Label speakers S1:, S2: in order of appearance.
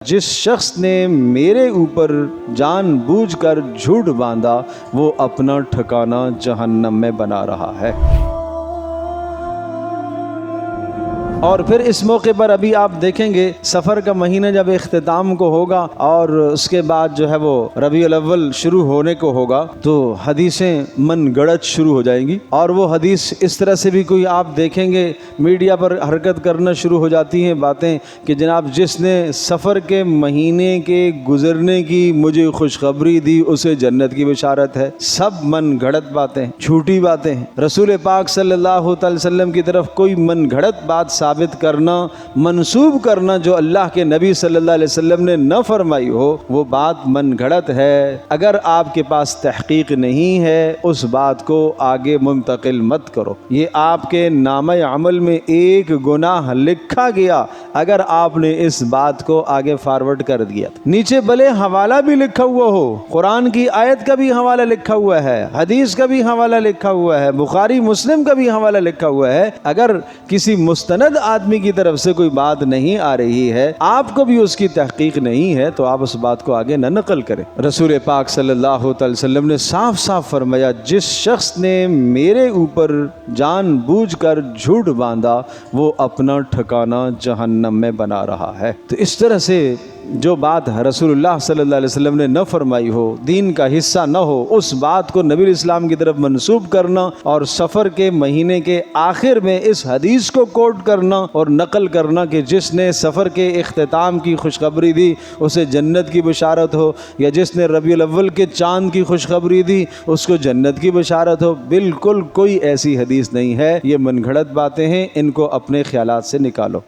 S1: जिस शख्स ने मेरे ऊपर जान बूझ कर झूठ बांधा वो अपना ठिकाना जहन्नम में बना रहा है। और फिर इस मौके पर अभी आप देखेंगे सफ़र का महीना जब इख्तिताम को होगा और उसके बाद जो है वो रबीउल अव्वल शुरू होने को होगा तो हदीसें मन गढ़त शुरू हो जाएंगी। और वो हदीस इस तरह से भी कोई आप देखेंगे मीडिया पर हरकत करना शुरू हो जाती हैं बातें कि जनाब जिसने सफ़र के महीने के गुजरने की मुझे खुशखबरी दी उसे जन्नत की बशारत है। सब मन गढ़त बातें, झूठी बातें। रसूल पाक सल्लल्लाहु अलैहि वसल्लम की तरफ कोई मन गढ़त बात साबित करना, मंसूब करना जो अल्लाह के नबी सल्लल्लाहु अलैहि वसल्लम ने न फरमाई हो वो बात मन गढ़त है। अगर आपके पास तहकीक नहीं है उस बात को आगे मुंतकिल मत करो। ये आपके नामे अमल में एक गुनाह लिखा गया अगर आपने इस बात को आगे फॉरवर्ड कर दिया। नीचे भले हवाला भी लिखा हुआ हो, कुरान की आयत का भी हवाला लिखा हुआ है, हदीस का भी हवाला लिखा हुआ है, बुखारी मुस्लिम का भी हवाला लिखा हुआ है। अगर किसी मुस्तनद आदमी की तरफ से कोई बात नहीं आ रही है, आपको भी उसकी तहकीक नहीं है, तो आप उस बात को आगे न नकल करें। रसूल पाक सल्लल्लाहु अलैहि वसल्लम ने साफ साफ फरमाया, जिस शख्स ने मेरे ऊपर जान बूझ कर झूठ बांधा वो अपना ठिकाना जहन्नम में बना रहा है। तो इस तरह से जो बात रसूलुल्लाह सल्लल्लाहु अलैहि वसल्लम ने न फरमाई हो, दीन का हिस्सा न हो, उस बात को नबी इस्लाम की तरफ मंसूब करना और सफ़र के महीने के आखिर में इस हदीस को कोट करना और नकल करना कि जिसने सफ़र के इख्तिताम की खुशखबरी दी उसे जन्नत की बशारत हो, या जिसने रबीउल अव्वल के चाँद की खुशखबरी दी उसको जन्नत की बशारत हो। बिल्कुल कोई ऐसी हदीस नहीं है, ये मनगढ़ंत बातें हैं, इनको अपने ख्यालात से निकालो।